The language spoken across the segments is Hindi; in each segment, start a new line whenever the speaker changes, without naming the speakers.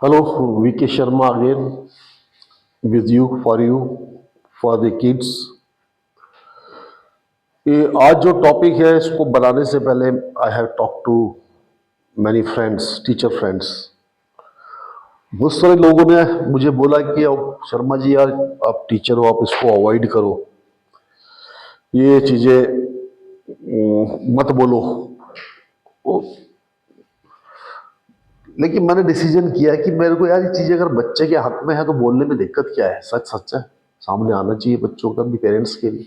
Hello, VK Sharma again with you for the kids. ये आज जो टॉपिक है इसको बनाने से पहले I have talk to many friends, teacher friends. बहुत सारे लोगों ने मुझे बोला कि अब शर्मा जी यार आप टीचर हो, आप इसको अवॉइड करो, ये चीज़ें मत बोलो। वो- लेकिन मैंने डिसीजन किया कि मेरे को यार ये चीज़ें अगर बच्चे के हक में है तो बोलने में दिक्कत क्या है। सच सच है, सामने आना चाहिए बच्चों का भी, पेरेंट्स के लिए।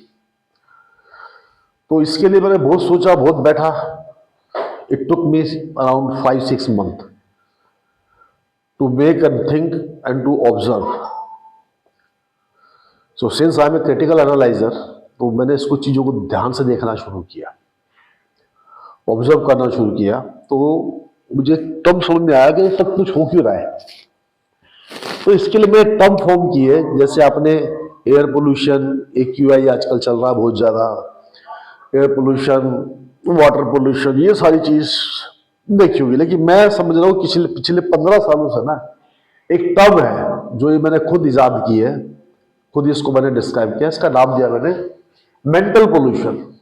तो इसके लिए मैंने बहुत सोचा, बहुत बैठा। It took me around 5-6 months to make and think and to observe. So since I am a critical analyser, तो मैंने इसको चीज़ों को ध्यान से देखना शुरू किया, ऑब्जर्व करना शुरू किया। तो मुझे तब समझ में आया कि सब कुछ हो क्यों रहा है। तो इसके लिए मैंने टर्म फॉर्म किए, जैसे आपने एयर पोल्यूशन, AQI आजकल चल रहा है बहुत ज़्यादा, एयर पोल्यूशन, वाटर पोल्यूशन, ये सारी चीज देखी होगी। लेकिन मैं समझ रहा हूँ पिछले पिछले 15 सालों से ना एक टर्म है जो ये मैंने खुद इजाद की है, खुद इसको मैंने डिस्क्राइब किया। इसका नाम दिया मैंने मेंटल पोल्यूशन।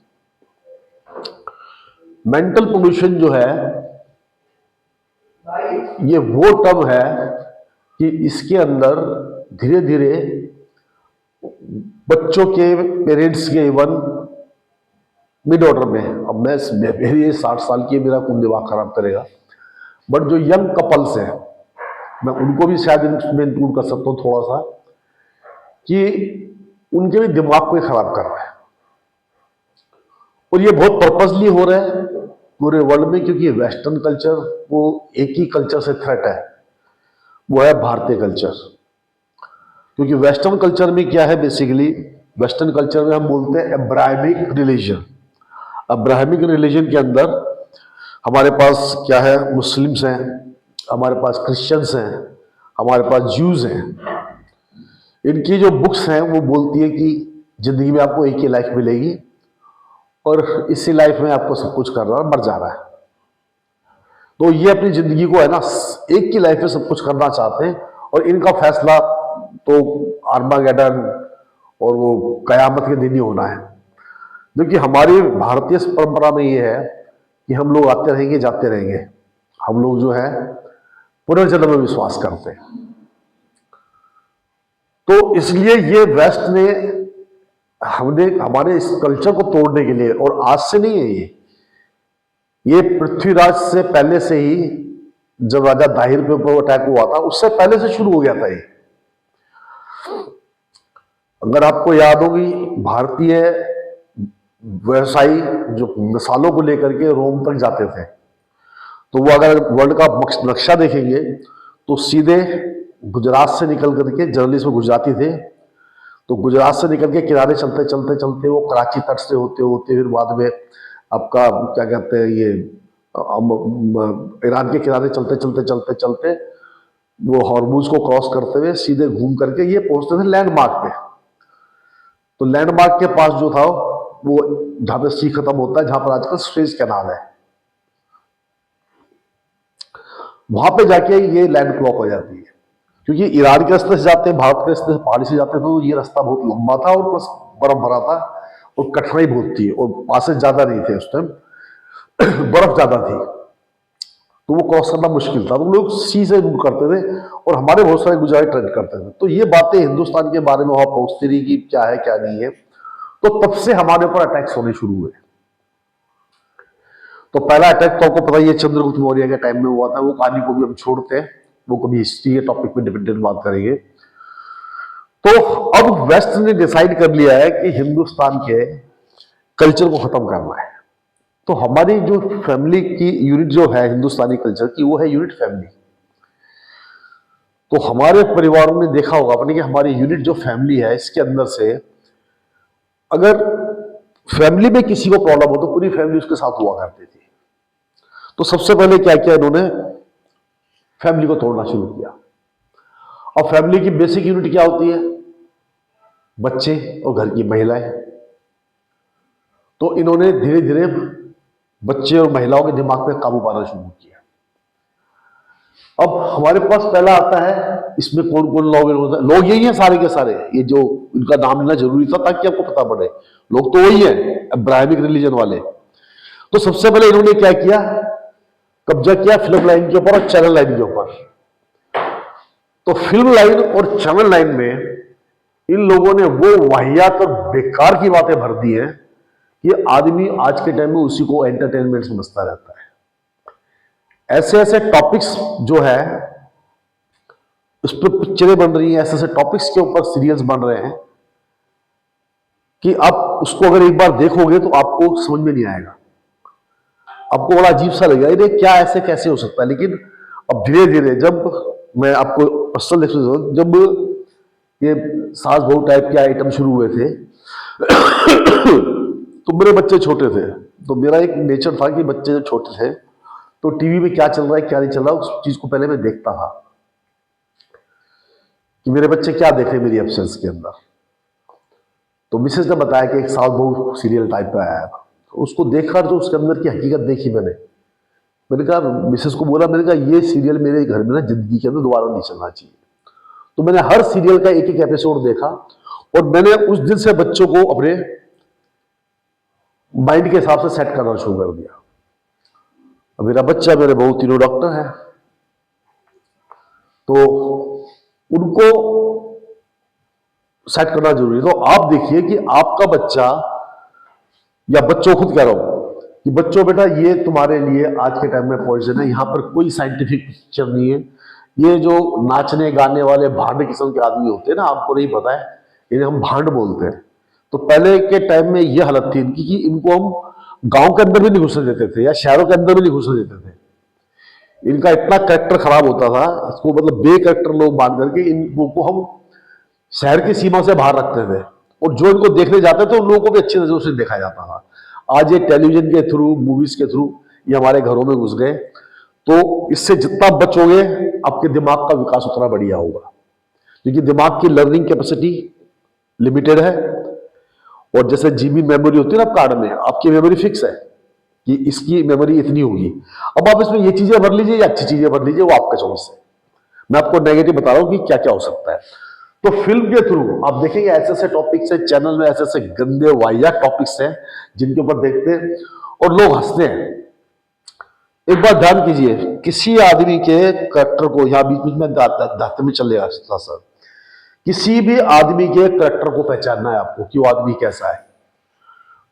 मेंटल पोल्यूशन जो है ये वो टर्म है कि इसके अंदर धीरे धीरे बच्चों के, पेरेंट्स के, इवन मिड ऑर्डर में, अब मेरी ये 60 साल की है, मेरा कौन दिमाग खराब करेगा, बट जो यंग कपल्स हैं मैं उनको भी शायद इसमें इंक्लूड कर सकता हूँ थोड़ा सा, कि उनके भी दिमाग को ही खराब कर रहा है। और ये बहुत पर्पसली हो रहा है पूरे वर्ल्ड में, क्योंकि वेस्टर्न कल्चर वो एक ही कल्चर से थ्रेट है, वो है भारतीय कल्चर। क्योंकि वेस्टर्न कल्चर में क्या है, बेसिकली वेस्टर्न कल्चर में हम बोलते हैं अब्राहमिक रिलीजन। अब्राहमिक रिलीजन के अंदर हमारे पास क्या है, मुस्लिम्स हैं, हमारे पास क्रिश्चियंस हैं, हमारे पास ज्यूज हैं। इनकी जो बुक्स हैं वो बोलती है कि जिंदगी में आपको एक ही लाइफ मिलेगी और इसी लाइफ में आपको सब कुछ करना है, मर जाना है। तो ये अपनी जिंदगी को है ना एक ही लाइफ में सब कुछ करना चाहते हैं, और इनका फैसला तो आर्मागेडन और वो कयामत के दिन ही होना है। क्योंकि हमारी भारतीय परंपरा में ये है कि हम लोग आते रहेंगे जाते रहेंगे, हम लोग जो है पुनर्जन्म में विश्वास करते हैं। तो इसलिए ये वेस्ट ने, हमने हमारे इस कल्चर को तोड़ने के लिए, और आज से नहीं है ये पृथ्वीराज से पहले से ही, जब राजा दाहिर पे ऊपर अटैक हुआ था उससे पहले से शुरू हो गया था ये। अगर आपको याद होगी, भारतीय व्यवसायी जो मिसालों को लेकर के रोम तक जाते थे, तो वो अगर वर्ल्ड का नक्शा देखेंगे तो सीधे गुजरात से निकल करके, जर्नलिस्ट में गुजराती थे, तो गुजरात से निकल के किनारे चलते चलते चलते वो कराची तट से होते होते फिर बाद में आपका क्या कहते हैं ये ईरान के किनारे चलते चलते चलते चलते वो हॉर्मुज को क्रॉस करते हुए सीधे घूम करके ये पहुंचते थे लैंडमार्क पे। तो लैंडमार्क के पास जो था वो जहां पे सी खत्म होता है, जहां पर आजकल स्वेज कैनाल है, वहां पे जाके ये लैंड क्लॉक हो जाती है। क्योंकि ईरान के रास्ते से जाते हैं, भारत के रास्ते से, पहाड़ी से जाते थे, तो ये रास्ता बहुत लंबा था और प्लस बर्फ भरा था और कठिनाई बहुत थी, और पासेज ज्यादा नहीं थे उस टाइम, बर्फ ज्यादा थी, तो वो क्रॉस करना मुश्किल था। तो लोग सी से रूट करते थे और हमारे बहुत सारे गुजराती ट्रेड करते थे। तो ये बातें हिंदुस्तान के बारे में वहां पहुंचती रही कि क्या है क्या नहीं है। तो तब से हमारे ऊपर अटैक्स होने शुरू हुए। तो पहला अटैक तो आपको पता ही है, चंद्रगुप्त मौर्य के टाइम में हुआ था। वो कहानी को भी हम छोड़ते हैं, वो कभी हिस्ट्री के टॉपिक पे डिपेंडेंट बात करेंगे। तो अब वेस्ट ने डिसाइड कर लिया है कि हिंदुस्तान के कल्चर को खत्म करना है। तो हमारी जो फैमिली की यूनिट जो है हिंदुस्तानी कल्चर की, वो है यूनिट फैमिली। तो हमारे परिवारों ने देखा होगा अपने कि हमारी यूनिट जो फैमिली है, इसके अंदर से अगर फैमिली में किसी को प्रॉब्लम हो तो पूरी फैमिली उसके साथ हुआ करती थी। तो सबसे पहले क्या किया इन्होंने, फैमिली को तोड़ना शुरू किया। और फैमिली की बेसिक यूनिट क्या होती है, बच्चे और घर की महिलाएं। तो इन्होंने धीरे धीरे बच्चे और महिलाओं के दिमाग पे काबू पाना शुरू किया। अब हमारे पास पहला आता है, इसमें कौन कौन लोग होता है? लोग यही हैं सारे के सारे, ये जो इनका नाम लेना जरूरी था ताकि आपको पता पड़े, लोग तो वही है अब्राहमिक रिलीजन वाले। तो सबसे पहले इन्होंने क्या किया, कब्जा किया फिल्म लाइन के ऊपर और चैनल लाइन के ऊपर। तो फिल्म लाइन और चैनल लाइन में इन लोगों ने वो वाहियात और बेकार की बातें भर दी हैं कि आदमी आज के टाइम में उसी को एंटरटेनमेंट समझता रहता है। ऐसे ऐसे टॉपिक्स जो है उस पर पिक्चरें बन रही हैं, ऐसे ऐसे टॉपिक्स के ऊपर सीरियल्स बन रहे हैं कि आप उसको अगर एक बार देखोगे तो आपको समझ में नहीं आएगा, आपको बड़ा अजीब सा लगेगा, ये क्या ऐसे कैसे हो सकता है। लेकिन अब धीरे धीरे, जब मैं आपको पर्सनल एक्सपीरियंस, जब ये सास बहू टाइप के आइटम शुरू हुए थे तो मेरे बच्चे छोटे थे, तो मेरा एक नेचर था कि बच्चे जब छोटे थे तो टीवी में क्या चल रहा है क्या नहीं चल रहा उस चीज को पहले मैं देखता था कि मेरे बच्चे क्या देख रहे हैं मेरी एब्सेंस के अंदर। तो मिसेस ने बताया कि एक सास बहू सीरियल टाइप का आया था, तो उसको देखकर जो उसके अंदर की हकीकत देखी मैंने कहा, मिसेस को बोला, मैंने कहा ये सीरियल मेरे घर में ना जिंदगी के अंदर दोबारा नहीं चलना चाहिए। तो मैंने हर सीरियल का एक एक एपिसोड देखा और मैंने उस दिन से बच्चों को अपने माइंड के हिसाब से सेट करना शुरू कर दिया। अब मेरा बच्चा, मेरे बहू तीनों डॉक्टर हैं, तो उनको सेट करना जरूरी है। तो आप देखिए कि आपका बच्चा, या बच्चों खुद कह रहा हूं कि बच्चों बेटा ये तुम्हारे लिए आज के टाइम में पॉइजन है, यहां पर कोई साइंटिफिक पिक्चर नहीं है। ये जो नाचने गाने वाले भांड किस्म के आदमी होते हैं ना, आपको नहीं पता है, इन्हें हम भांड बोलते हैं। तो पहले के टाइम में यह हालत थी इनकी कि इनको हम गांव के अंदर भी नहीं घुसने देते थे या शहरों के अंदर भी नहीं घुसने देते थे। इनका इतना कैरेक्टर खराब होता था, इसको मतलब बे कैरेक्टर लोग बांध करके इनको हम शहर की सीमा से बाहर रखते थे, और जो इनको देखने जाते थे उन लोगों को भी अच्छी नजरों से देखा जाता था। आज ये टेलीविजन के थ्रू, मूवीज के थ्रू ये हमारे घरों में घुस गए, तो इससे जितना बचोगे आपके दिमाग का विकास उतना बढ़िया होगा, क्योंकि दिमाग की लर्निंग कैपेसिटी लिमिटेड है। और जैसे जीबी मेमोरी होती है ना कार्ड में, आपकी मेमोरी फिक्स है कि इसकी मेमोरी इतनी होगी। अब आप इसमें ये चीजें भर लीजिए या अच्छी चीजें भर लीजिए, वो आपका चॉइस है। मैं आपको नेगेटिव बता रहा हूं कि क्या क्या हो सकता है। तो फिल्म के थ्रू आप देखेंगे ऐसे ऐसे टॉपिक्स है, चैनल में ऐसे ऐसे गंदे वाहियात टॉपिक्स हैं जिनके ऊपर देखते हैं और लोग हंसते हैं। एक बात ध्यान कीजिए, किसी आदमी के करैक्टर को, यहां बीच बीच में दाते में चलेगा सर, किसी भी आदमी के करैक्टर को पहचानना है आपको कि वो आदमी कैसा है,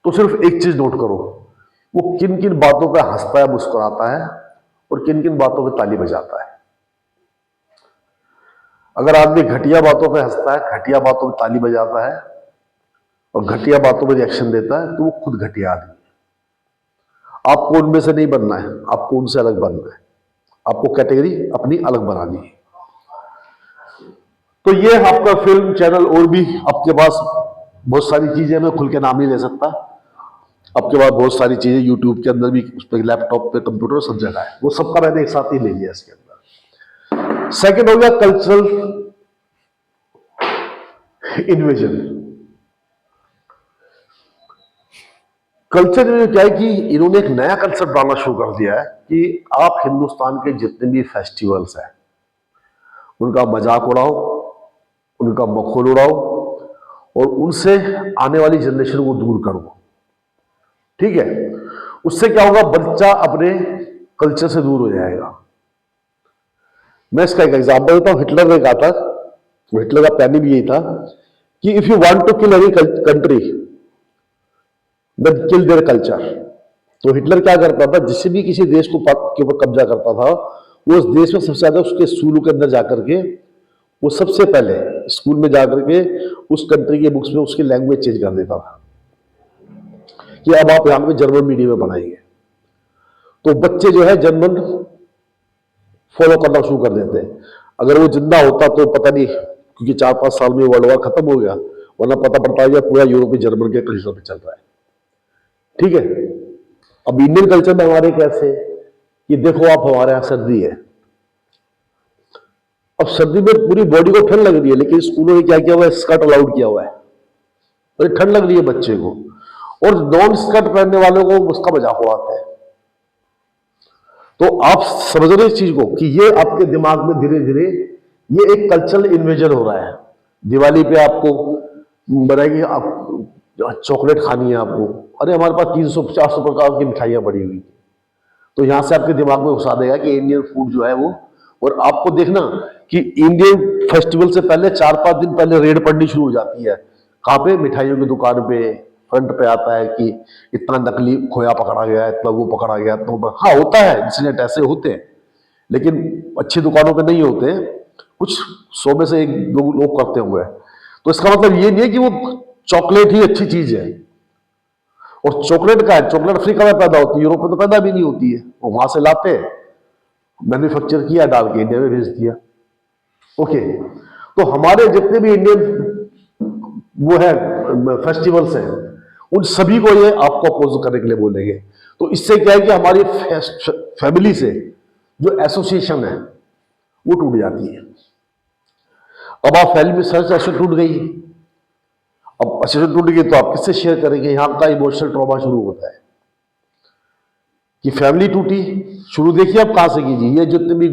तो सिर्फ एक चीज नोट करो, वो किन किन बातों पर हंसता है, मुस्कुराता है, और किन किन बातों पर ताली बजाता है। अगर आदमी घटिया बातों पर हंसता है, घटिया बातों पर ताली बजाता है और घटिया बातों पर रिएक्शन देता है, तो वो खुद घटिया आदमी है। आपको उनमें से नहीं बनना है, आपको उनसे अलग बनना है, आपको कैटेगरी अपनी अलग बनानी है। तो ये आपका फिल्म चैनल, और भी आपके पास बहुत सारी चीजें, मैं खुल के नाम नहीं ले सकता, आपके पास बहुत सारी चीजें यूट्यूब के अंदर भी, उस पर लैपटॉप पे, कंप्यूटर, सब जगह है, वो सबका मैंने एक साथ ही ले लिया इसके अंदर। सेकंड हो गया कल्चरल इन्वेजन। कल्चर में क्या है कि इन्होंने एक नया कल्चर डालना शुरू कर दिया है कि आप हिंदुस्तान के जितने भी फेस्टिवल्स हैं उनका मजाक उड़ाओ, उनका मखौल उड़ाओ और उनसे आने वाली जनरेशन को दूर करो। ठीक है, उससे क्या होगा, बच्चा अपने कल्चर से दूर हो जाएगा। मैं इसका एक एग्जांपल देता हूं, हिटलर ने कहा था, हिटलर का प्लान भी यही था कि if you want to kill any country then kill their culture. तो हिटलर क्या करता था, जिससे भी किसी देश को के ऊपर कब्जा करता था, वो उस देश में सबसे ज्यादा उसके स्कूलों के अंदर जाकर के वो सबसे पहले स्कूल में जाकर के उस कंट्री के बुक्स में उसकी लैंग्वेज चेंज कर देता था कि अब आप यहां पे जर्मन मीडियम में पढ़ाएंगे। तो बच्चे जो है जर्मन फॉलो करना शुरू कर देते हैं। अगर वो जिंदा होता तो पता नहीं, क्योंकि 4-5 साल में वर्ल्ड वॉर खत्म हो गया, वरना पता पड़ता है पूरा यूरोप जर्मन के कल्चर पे चल रहा है। ठीक है, अब इंडियन कल्चर में हमारे कैसे कि देखो आप, हमारे यहां सर्दी है, अब सर्दी में पूरी बॉडी को ठंड लग रही है, लेकिन स्कूलों ने क्या किया हुआ है, स्कर्ट अलाउड किया हुआ है, और ठंड लग रही है बच्चे को, और नॉन स्कर्ट पहनने वालों को उसका मजाक उड़ाते हैं। तो आप समझ रहे हैं इस चीज को कि ये आपके दिमाग में धीरे धीरे ये एक कल्चरल इन्वेजन हो रहा है। दिवाली पे आपको बनाएगी, आप चॉकलेट खानी है आपको, अरे हमारे पास 300-400 प्रकार की मिठाइयां पड़ी हुई, तो यहां से आपके दिमाग में घुसा देगा कि इंडियन फूड जो है वो। और आपको देखना कि इंडियन फेस्टिवल से पहले 4-5 दिन पहले रेड पड़नी शुरू हो जाती है। कहाँ पे? मिठाइयों की दुकान पे फ्रंट पे आता है कि इतना नकली खोया पकड़ा गया, इतना वो पकड़ा गया, तो हाँ होता है, इंसिडेंट ऐसे होते हैं, लेकिन अच्छी दुकानों पे नहीं होते, कुछ 100 में से 1-2 लोग करते हुए। तो इसका मतलब ये नहीं है कि वो चॉकलेट ही अच्छी चीज है। और चॉकलेट का है, चॉकलेट अफ्रीका में पैदा होती है, यूरोप में तो पैदा भी नहीं होती है, वो वहां से लाते हैं, मैन्युफैक्चर किया, डाल के इंडिया में भेज दिया। ओके, तो हमारे जितने भी इंडियन वो है फेस्टिवल्स हैं, उन सभी को ये आपको अपोज करने के लिए बोलेंगे। तो इससे क्या है कि हमारी फैमिली से जो एसोसिएशन है वो टूट जाती है। अब आप फैमिली में सच ऐसे टूट गई, अब एसोसिएशन टूट गई तो आप किससे शेयर करेंगे? यहां का इमोशनल ट्रॉमा शुरू होता है कि फैमिली टूटी। शुरू देखिए आप कहां से कीजिए। ये जितने भी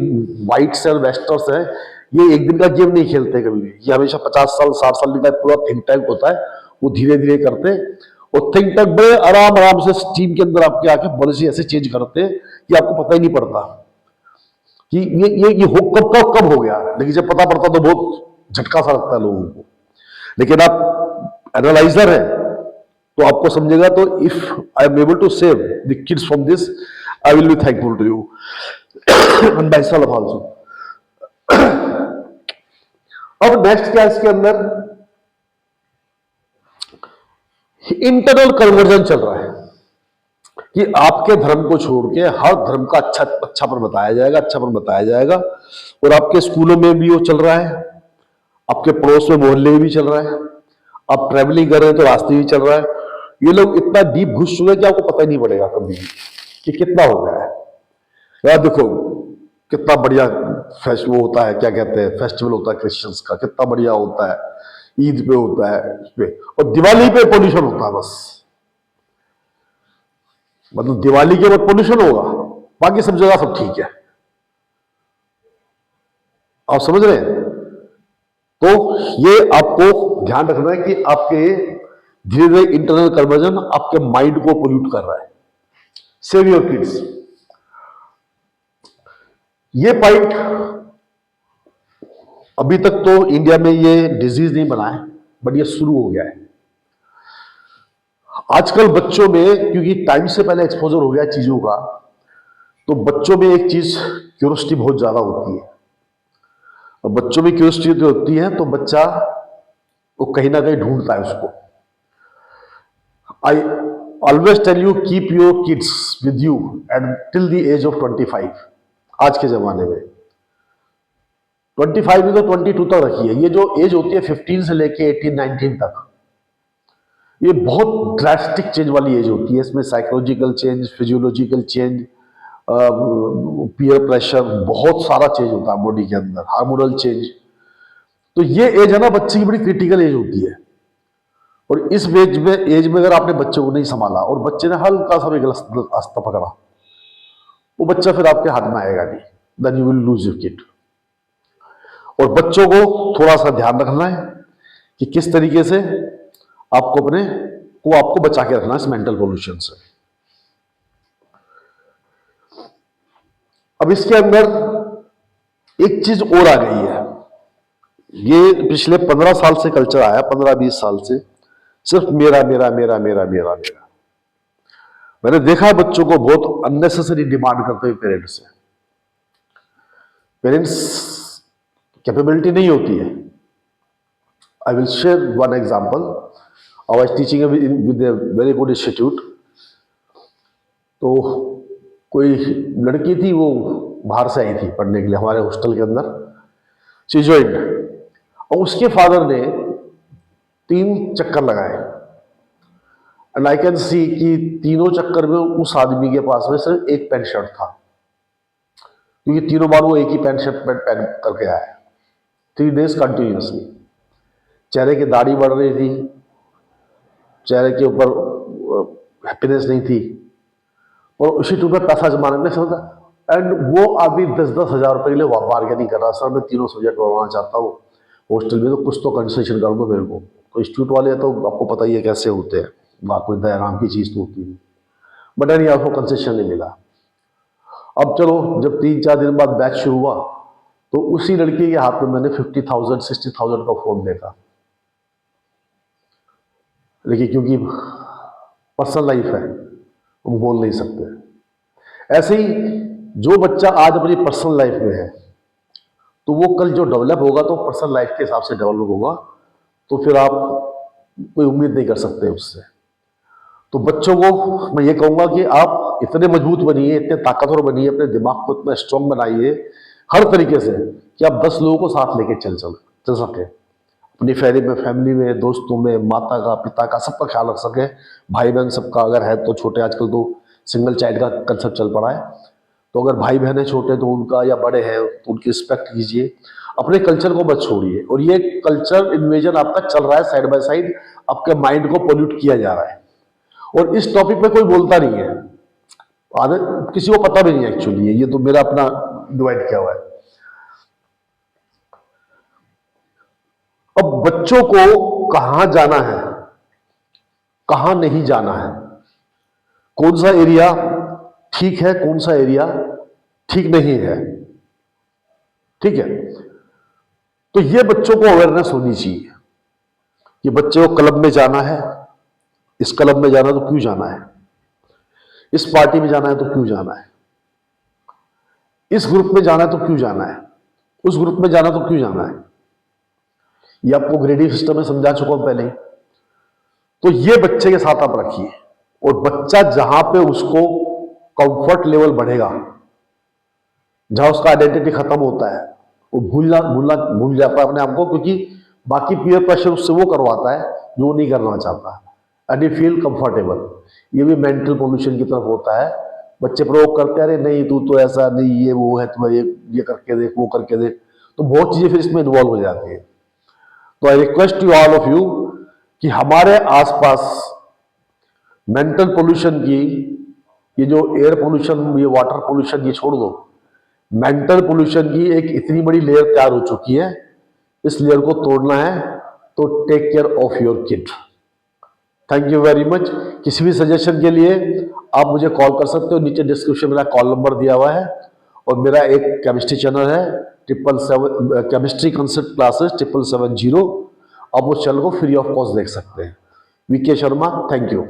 वाइट्स और वेस्टर्स हैं, ये एक दिन का गेम नहीं खेलते कभी भी, ये हमेशा 50 साल 60 साल का पूरा थिंक टैंक होता है, वो धीरे धीरे करते। और थिंक टैंक बड़े आराम आराम से टीम के अंदर आपके आके पॉलिसी ऐसे चेंज करते हैं कि आपको पता ही नहीं पड़ता कि ये हो कब हो गया। लेकिन जब पता पड़ता तो बहुत झटका सा लगता है लोगों को। लेकिन आप एनालाइजर है तो आपको समझेगा। तो if I am able to save the kids from this, I will be thankful to you and myself also. अब नेक्स्ट क्या है इसके अंदर? इंटरनल कन्वर्जन चल रहा है कि आपके धर्म को छोड़ के हर धर्म का अच्छा पर बताया जाएगा, अच्छा पर बताया जाएगा। और आपके स्कूलों में भी वो चल रहा है, आपके पड़ोस में मोहल्ले में भी चल रहा है, आप ट्रेवलिंग कर रहे हैं तो रास्ते भी चल रहा है। ये लोग इतना डीप घुस चुके हैं कि आपको पता ही नहीं पड़ेगा कभी भी कि कितना हो गया है। यार देखो कितना बढ़िया फेस्टिवल होता है, क्या कहते हैं, फेस्टिवल होता है क्रिश्चियंस का, कितना बढ़िया होता है, ईद पे होता है, इस पे, और दिवाली पे पोल्यूशन होता है बस। मतलब दिवाली के बाद पोल्यूशन होगा, बाकी सब जगह सब ठीक है। आप समझ रहे हैं? तो ये आपको ध्यान रखना है कि आपके धीरे धीरे इंटरनल कन्वर्जन आपके माइंड को पोल्यूट कर रहा है। Save your kids. ये पॉइंट अभी तक तो इंडिया में ये डिजीज नहीं बना है, बट ये शुरू हो गया है आजकल बच्चों में, क्योंकि टाइम से पहले एक्सपोजर हो गया चीजों का। तो बच्चों में एक चीज क्यूरियोसिटी बहुत ज्यादा होती है, और बच्चों में क्यूरियोसिटी होती है तो बच्चा वो कहीं ना कहीं ढूंढता है उसको। I always tell you keep your kids with you and till the age of 25। आज के जमाने में 25 में तो 22 तक रखिए। ये जो एज होती है 15 से लेके 18-19 तक, ये बहुत ड्रास्टिक चेंज वाली एज होती है। इसमें psychological change, physiological change, peer pressure, बहुत सारा चेंज होता है बॉडी के अंदर, हार्मोनल चेंज। तो ये एज है ना बच्चे की बड़ी क्रिटिकल एज होती है। और इस एज में अगर आपने बच्चे को नहीं संभाला और बच्चे ने हल्का सा भी गलत रास्ता पकड़ा, वो बच्चा फिर आपके हाथ में आएगा नहीं, then you will lose your kid. और बच्चों को थोड़ा सा ध्यान रखना है कि किस तरीके से आपको अपने को आपको बचा के रखना है इस मेंटल पोल्यूशन से। अब इसके अंदर एक चीज और आ गई है, ये पिछले 15 साल से कल्चर आया, 15-20 साल से, सिर्फ मेरा मेरा मेरा मेरा मेरा मेरा। मैंने देखा है बच्चों को बहुत अननेसेसरी डिमांड करते हुए पेरेंट्स से। पेरेंट्स कैपेबिलिटी नहीं होती है। I will share one example. I was teaching with a very good institute. तो कोई लड़की थी, वो बाहर से आई थी पढ़ने के लिए हमारे हॉस्टल के अंदर। शी जॉइंड, और उसके फादर ने 3 चक्कर लगाए, एंड आई कैन सी कि तीनों चक्कर में उस आदमी के पास में सिर्फ एक पैंट शर्ट था, क्योंकि तीनों बार वो एक ही पैंट शर्ट पहन करके आया 3 डेज कंटिन्यूसली। चेहरे की दाढ़ी बढ़ रही थी, चेहरे के ऊपर हैप्पीनेस नहीं थी, और उसी टूर पर पैसा जमाने में समझा एंड वो आदमी 10-10 हजार रुपए के लिए बार्गेनिंग कर रहा है, सर मैं तीनों सब्जेक्ट पढ़वाना चाहता हूँ हॉस्टल में, तो कुछ तो कंसेशन कर दो मेरे को। तो इंस्टीट्यूट वाले तो आपको पता ही है कैसे होते हैं, वहाँ कोई दयाराम की चीज़ तो होती नहीं, बट यानी आपको कंसेशन नहीं मिला। अब चलो, जब 3-4 दिन बाद बैच शुरू हुआ तो उसी लड़के के हाथ में मैंने 50,000 60,000 का फोन देखा, लेकिन क्योंकि पर्सनल लाइफ है हम बोल नहीं सकते। ऐसे ही जो बच्चा आज अपनी पर्सनल लाइफ में है तो वो कल जो डेवलप होगा तो पर्सनल लाइफ के हिसाब से डेवलप होगा, तो फिर आप कोई उम्मीद नहीं कर सकते उससे। तो बच्चों को मैं ये कहूँगा कि आप इतने मजबूत बनिए, इतने ताकतवर बनिए, अपने दिमाग को इतना स्ट्रांग बनाइए हर तरीके से कि आप 10 लोगों को साथ लेके चल सके, अपनी फैमिली में, दोस्तों में, माता का, पिता का, सबका ख्याल रख सके, भाई बहन सबका अगर है तो छोटे, आजकल तो सिंगल चाइल्ड का कंसेप्ट चल पड़ा है, तो अगर भाई बहन है छोटे तो उनका, या बड़े हैं तो उनकी रिस्पेक्ट कीजिए, अपने कल्चर को मत छोड़िए। और ये कल्चर इन्वेजन आपका चल रहा है साइड बाय साइड, आपके माइंड को पोल्यूट किया जा रहा है, और इस टॉपिक पे कोई बोलता नहीं है, आगे किसी को पता भी नहीं है एक्चुअली, ये तो मेरा अपना डिवाइड किया हुआ है। अब बच्चों को कहां जाना है, कहां नहीं जाना है, कौन सा एरिया ठीक है, कौन सा एरिया ठीक नहीं है, ठीक है, तो ये बच्चों को अवेयरनेस होनी चाहिए कि बच्चे को क्लब में जाना है, इस क्लब में जाना है तो क्यों जाना है, इस पार्टी में जाना है तो क्यों जाना है, इस ग्रुप में जाना है तो क्यों जाना है, उस ग्रुप में जाना तो क्यों जाना है। ये आपको ग्रेडिंग सिस्टम में समझा चुका हूं पहले ही। तो ये बच्चे के साथ आप रखिए, और बच्चा जहां पे उसको कंफर्ट लेवल बढ़ेगा, जहां उसका आइडेंटिटी खत्म होता है, वो भूल जाता है अपने आप को, क्योंकि बाकी पीयर प्रेशर उससे वो करवाता है जो वो नहीं करना चाहता, एंड यू फील कंफर्टेबल। ये भी मेंटल पोल्यूशन की तरफ होता है, बच्चे प्रवोक करते हैं, अरे नहीं तू तो ऐसा नहीं, ये वो है, तुम्हें ये करके देख, वो करके देख, तो बहुत चीजें फिर इसमें इन्वॉल्व हो जाती है। तो I request you all of you कि हमारे आसपास मेंटल पोल्यूशन की, ये जो एयर पोल्यूशन, ये वाटर पोल्यूशन, ये छोड़ दो, मेंटल पोल्यूशन की एक इतनी बड़ी लेयर तैयार हो चुकी है, इस लेयर को तोड़ना है, तो take care of your kid. Thank you very much. किसी भी सजेशन के लिए आप मुझे कॉल कर सकते हो, नीचे डिस्क्रिप्शन में मेरा कॉल नंबर दिया हुआ है, और मेरा एक केमिस्ट्री चैनल है 777 केमिस्ट्री कंसेप्ट क्लासेस 770, आप उस चैनल को फ्री ऑफ कॉस्ट देख सकते हैं। V K Sharma, thank you.